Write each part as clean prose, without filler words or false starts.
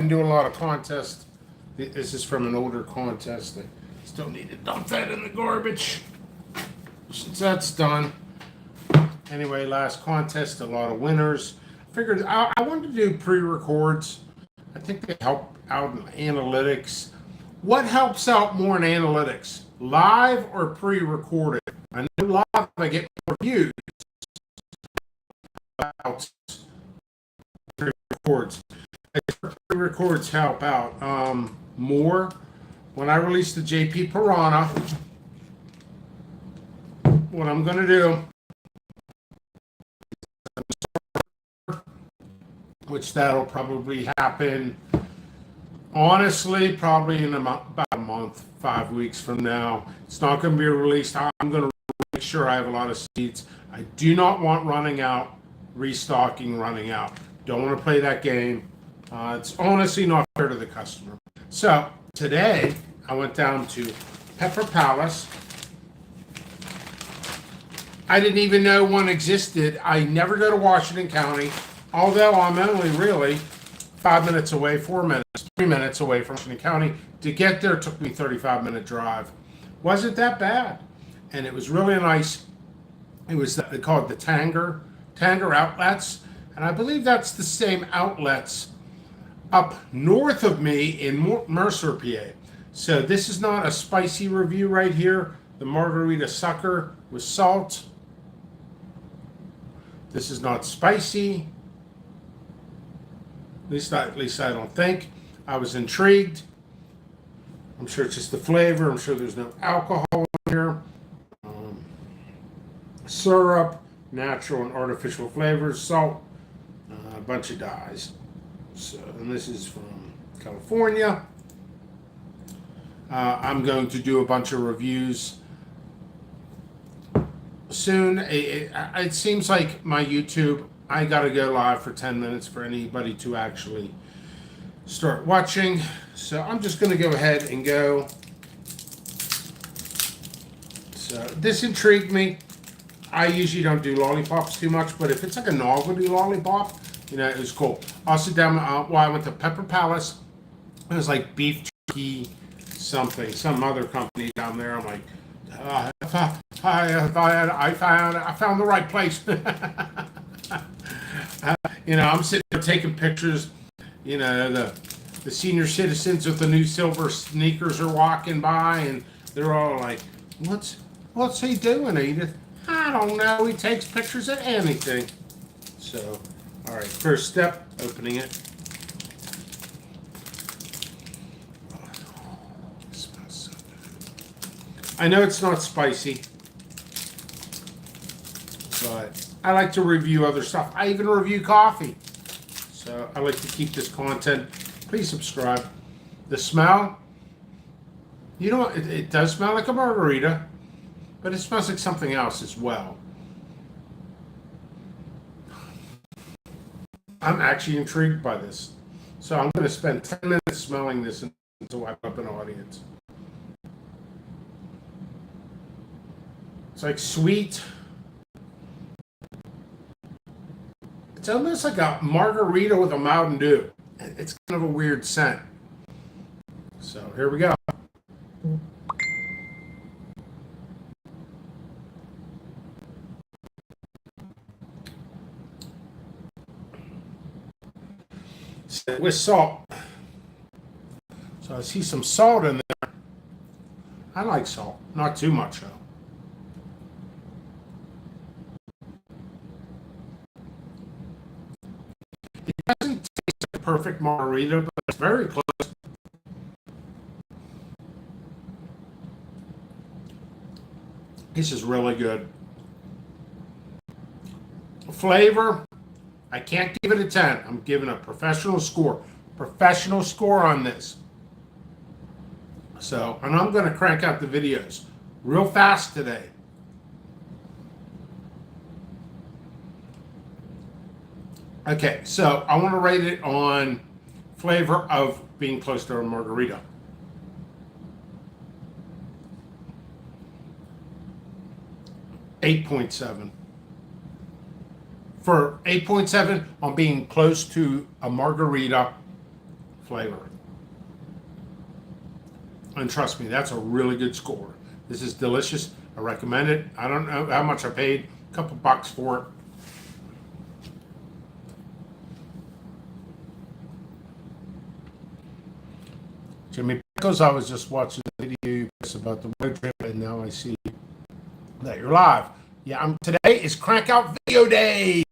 been doing a lot of contests. This is from an older contest. I still need to dump that in the garbage since that's done. Anyway, last contest, a lot of winners. Figured I wanted to do pre-records. I think they help out in analytics. What helps out more in analytics, live or pre-recorded? I know live I get more views. About pre-records. Pre-records help out more. When I release the JP Piranha, what I'm going to do, which that'll probably happen, honestly, probably in about a month, 5 weeks from now. It's not going to be released. I'm going to make sure I have a lot of seeds. I do not want running out, restocking, running out. Don't want to play that game. It's honestly not fair to the customer. So today I went down to Palace. I didn't even know one existed. I never go to Washington County, although I'm only really 5 minutes away, 4 minutes, 3 minutes away from Washington County. To get there took me 35-minute drive. Wasn't that bad. And it was really nice. It was, they call it the Tanger outlets. And I believe that's the same outlets up north of me in Mercer, PA. So this is not a spicy review right here. The margarita sucker with salt. This is not spicy. At least I don't think. I was intrigued. I'm sure it's just the flavor. I'm sure there's no alcohol in here. Syrup, natural and artificial flavors, salt, a bunch of dyes. So, and this is from California. I'm going to do a bunch of reviews soon. It seems like my YouTube, I got to go live for 10 minutes for anybody to actually start watching. So I'm just going to go ahead and go. So this intrigued me. I usually don't do lollipops too much, but if it's like a novelty lollipop, you know, it was cool. Also down, I went to Palace. It was like beef jerky something, some other company down there. I'm like, I found the right place. You know, I'm sitting there taking pictures. You know, the senior citizens with the new silver sneakers are walking by, and they're all like, "What's he doing, Edith?" I don't know. He takes pictures of anything. So, all right. First step, opening it. It smells so good. I know it's not spicy, but I like to review other stuff. I even review coffee. So I like to keep this content. Please subscribe. The smell, you know, it does smell like a margarita, but it smells like something else as well. I'm actually intrigued by this. So I'm going to spend 10 minutes smelling this until I have an audience. It's like sweet. It's almost like a margarita with a Mountain Dew. It's kind of a weird scent. So here we go. With salt. So I see some salt in there. I like salt. Not too much though. It doesn't taste like a perfect margarita, but it's very close. This is really good. Flavor, I can't give it a 10. I'm giving a professional score. Professional score on this. So, and I'm going to crank out the videos real fast today. Okay, so I want to rate it on flavor of being close to a margarita. $8.7. For 8.7 on being close to a margarita flavor. And trust me, that's a really good score. This is delicious. I recommend it. I don't know how much I paid. A couple bucks for it. Jimmy Pickles, I was just watching the video about the road trip, and now I see that you're live. Yeah, today is Crank Out Video Day.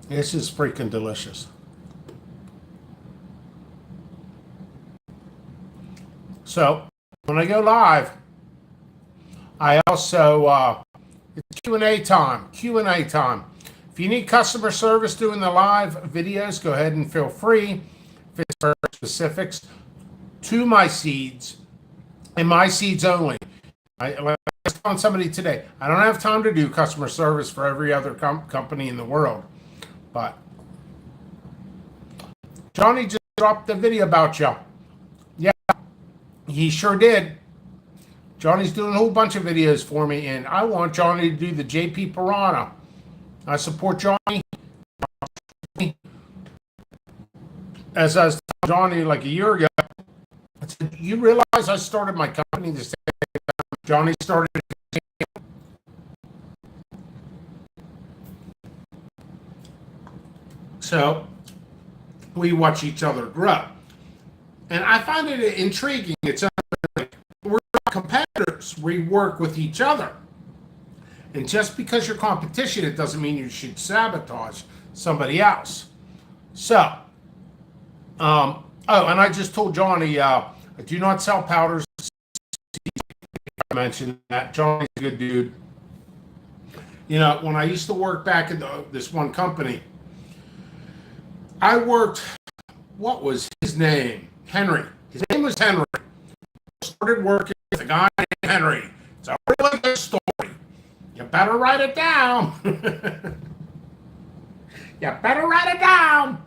This is freaking delicious. So when I go live, I also it's Q&A time. Q&A time. If you need customer service doing the live videos, go ahead and feel free. If it's for specifics to my seeds and my seeds only. Like I was telling somebody today, I don't have time to do customer service for every other company in the world. But Johnny just dropped the video about you. Yeah, he sure did. Johnny's doing a whole bunch of videos for me, and I want Johnny to do the JP Piranha. I support Johnny. As I was telling Johnny like a year ago, I said, you realize I started my company the same time Johnny started. So we watch each other grow. And I find it intriguing. It's like we're not competitors. We work with each other. And just because you're competition, it doesn't mean you should sabotage somebody else. So, oh, and I just told Johnny, I do not sell powders. I mentioned that. Johnny's a good dude. You know, when I used to work back in this one company, I worked, what was his name? Henry. His name was Henry. I started working with a guy named Henry. It's a really good story. You better write it down. You better write it down.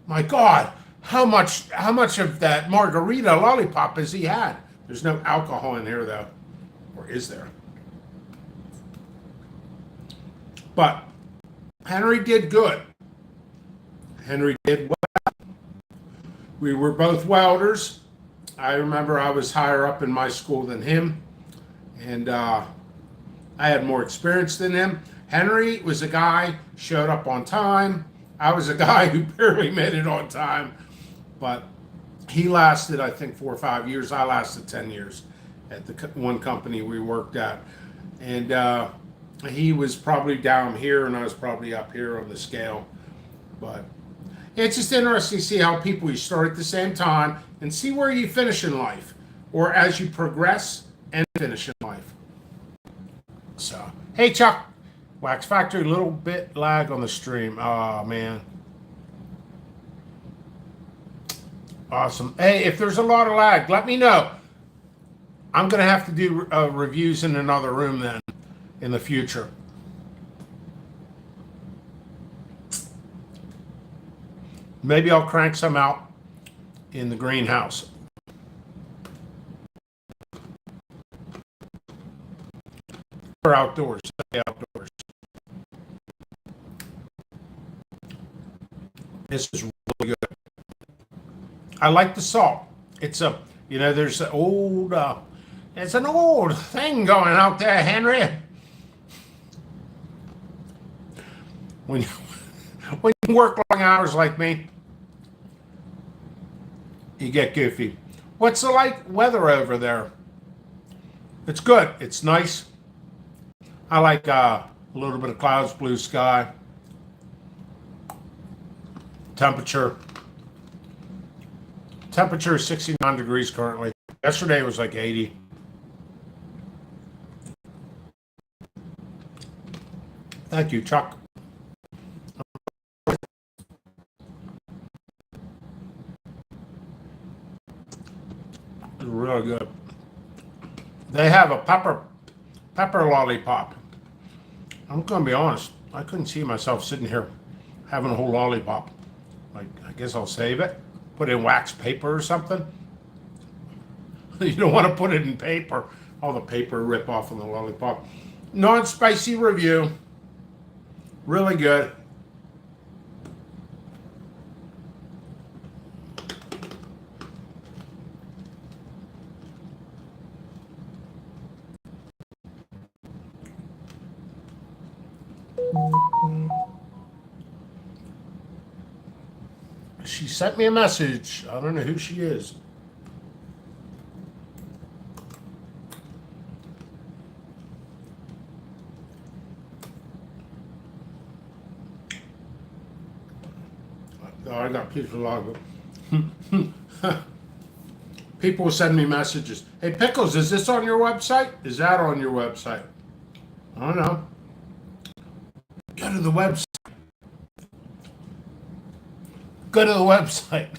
My God, how much of that margarita lollipop has he had? There's no alcohol in here, though. Or is there? But Henry did good. Henry did well. We were both welders. I remember I was higher up in my school than him, and I had more experience than him. Henry was a guy, showed up on time. I was a guy who barely made it on time, but he lasted, I think, 4 or 5 years. I lasted 10 years at the one company we worked at, and he was probably down here, and I was probably up here on the scale, but it's just interesting to see how people you start at the same time and see where you finish in life, or as you progress and finish in life. So, hey Chuck, Wax Factory, little bit lag on the stream. Oh man. Awesome. Hey, if there's a lot of lag, let me know. I'm going to have to do reviews in another room then in the future. Maybe I'll crank some out in the greenhouse. Or outdoors. Stay outdoors. This is really good. I like the salt. It's a, there's an old, it's an old thing going out there, Henry. When you work long hours like me, you get goofy. What's the weather over there? It's good. It's nice. I like a little bit of clouds, blue sky. Temperature is 69 degrees currently. Yesterday it was like 80. Thank you, Chuck. Really good. They have a pepper lollipop. I'm gonna be honest, I couldn't see myself sitting here having a whole lollipop. Like, I guess I'll save it, put it in wax paper or something. You don't want to put it in paper. All the paper rip off on the lollipop. Non-spicy review. Really good. She sent me a message. I don't know who she is. Oh, I got people log. People send me messages. Hey, Pickles, is this on your website? Is that on your website? I don't know. Go to the website. Go to the website.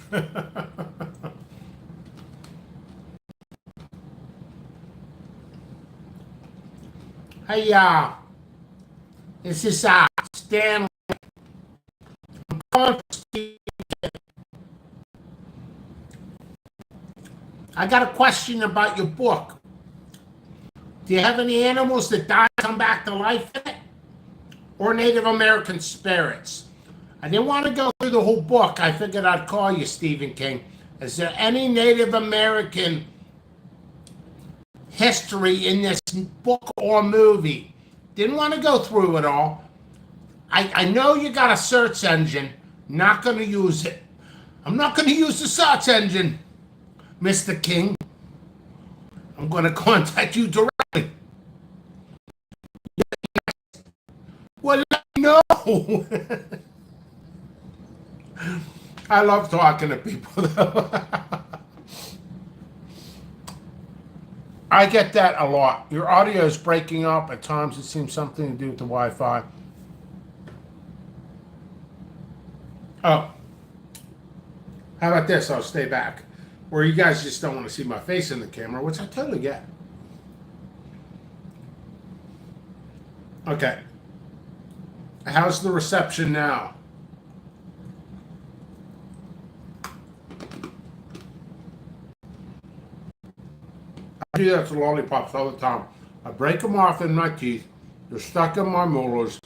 Hey, this is Stanley. I got a question about your book. Do you have any animals that die and come back to life in it? Or Native American spirits? I didn't want to go through the whole book. I figured I'd call you, Stephen King. Is there any Native American history in this book or movie? Didn't want to go through it all. I know you got a search engine. Not going to use it. I'm not going to use the search engine, Mr. King. I'm going to contact you directly. Well, let me know. I love talking to people, though. I get that a lot. Your audio is breaking up. At times it seems something to do with the Wi-Fi. Oh. How about this? I'll stay back. Where you guys just don't want to see my face in the camera, which I totally get. Okay. How's the reception now? I do that to lollipops all the time. I break them off in my teeth. They're stuck in my molars.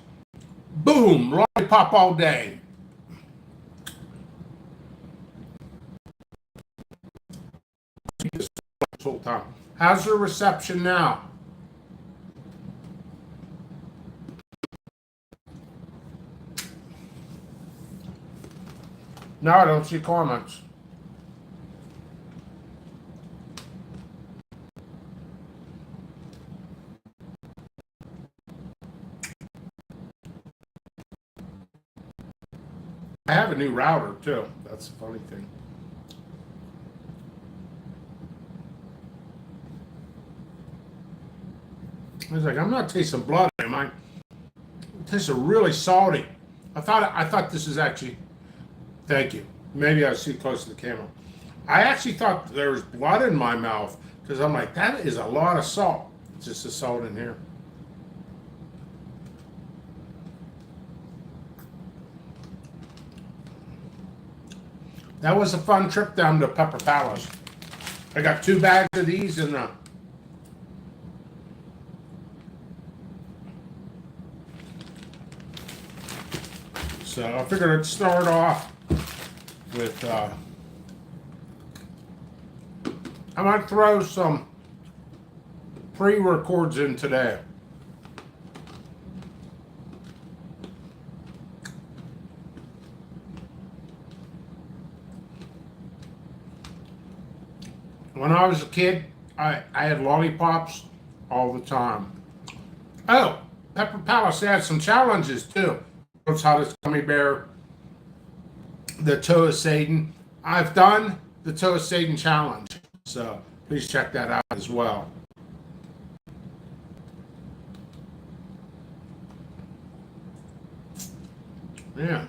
Boom! Lollipop all day. This whole time. How's the reception now? No, I don't see comments. I have a new router too. That's the funny thing. I was like, I'm not tasting blood, am I? It tastes really salty. I thought this is actually. Thank you. Maybe I was too close to the camera. I actually thought there was blood in my mouth because I'm like, that is a lot of salt. It's just the salt in here. That was a fun trip down to Pepper Palace. I got 2 bags of these and so I figured I'd start off with I might throw some pre-records in today. When I was a kid, I had lollipops all the time. Oh, Pepper Palace had some challenges too. World's hottest gummy bear, the Toe of Satan. I've done the Toe of Satan challenge, so please check that out as well. Yeah.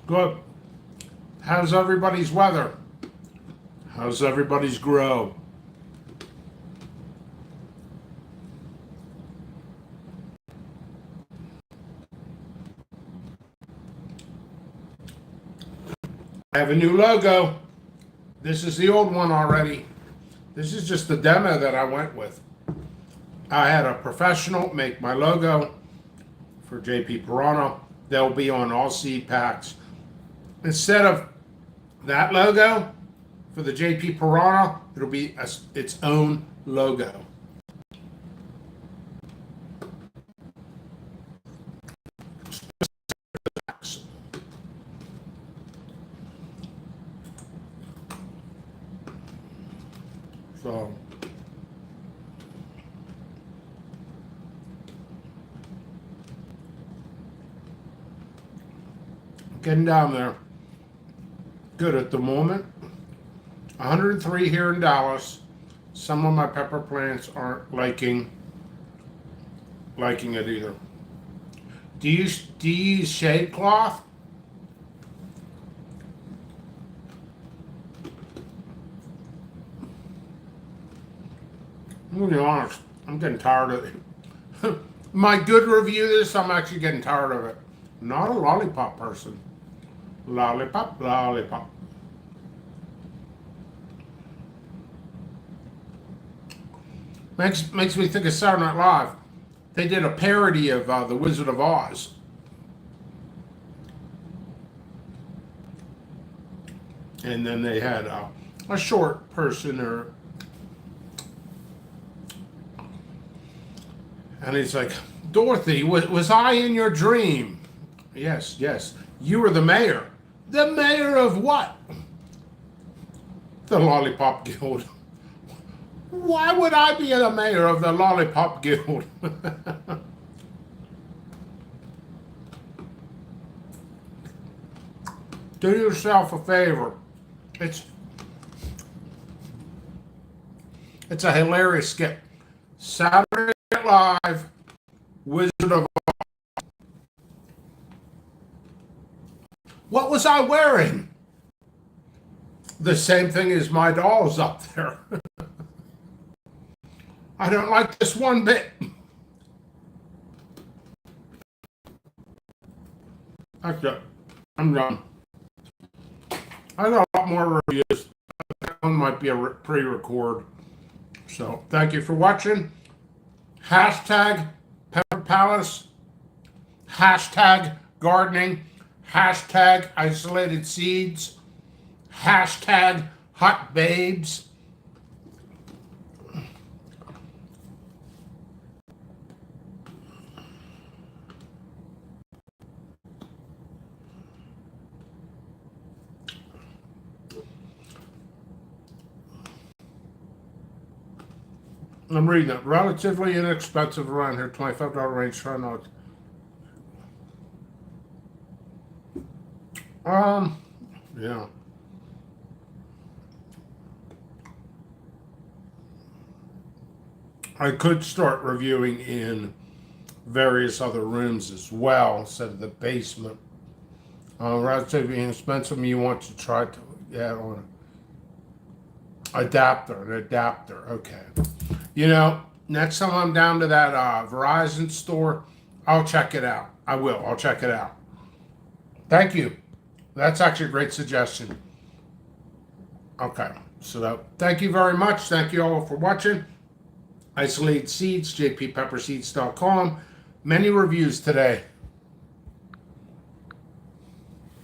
Good. How's everybody's weather? How's everybody's grow? I have a new logo. This is the old one already. This is just the demo that I went with. I had a professional make my logo for JP Piranha. They'll be on all seed packs. Instead of that logo for the JP Piranha, it'll be its own logo. So getting down there. Good at the moment. 103 here in Dallas. Some of my pepper plants aren't liking it either. Do you use shade cloth? I'm gonna be honest, I'm getting tired of it. My good review this, I'm actually getting tired of it. Not a lollipop person. Lollipop, lollipop. Makes me think of Saturday Night Live. They did a parody of The Wizard of Oz. And then they had a short person and he's like, Dorothy, was I in your dream? Yes, yes. You were the mayor. The mayor of what? The Lollipop Guild. Why would I be the mayor of the Lollipop Guild? Do yourself a favor. It's a hilarious skit. Saturday Night Live, Wizard of Oz. What was I wearing? The same thing as my dolls up there. I don't like this one bit. That's it. I'm done. I got a lot more reviews. That one might be a pre-record. So thank you for watching. Hashtag Pepper Palace. Hashtag gardening. Hashtag isolated seeds. Hashtag hot babes. I'm reading it. Relatively inexpensive around here, $25 range. Try not. Yeah. I could start reviewing in various other rooms as well instead of the basement. Relatively inexpensive. You want to try to add on an adapter. Okay. You know, next time I'm down to that Verizon store, I'll check it out. I will. I'll check it out. Thank you. That's actually a great suggestion. Okay. So thank you very much. Thank you all for watching. Isolated Seeds, jppepperseeds.com. Many reviews today.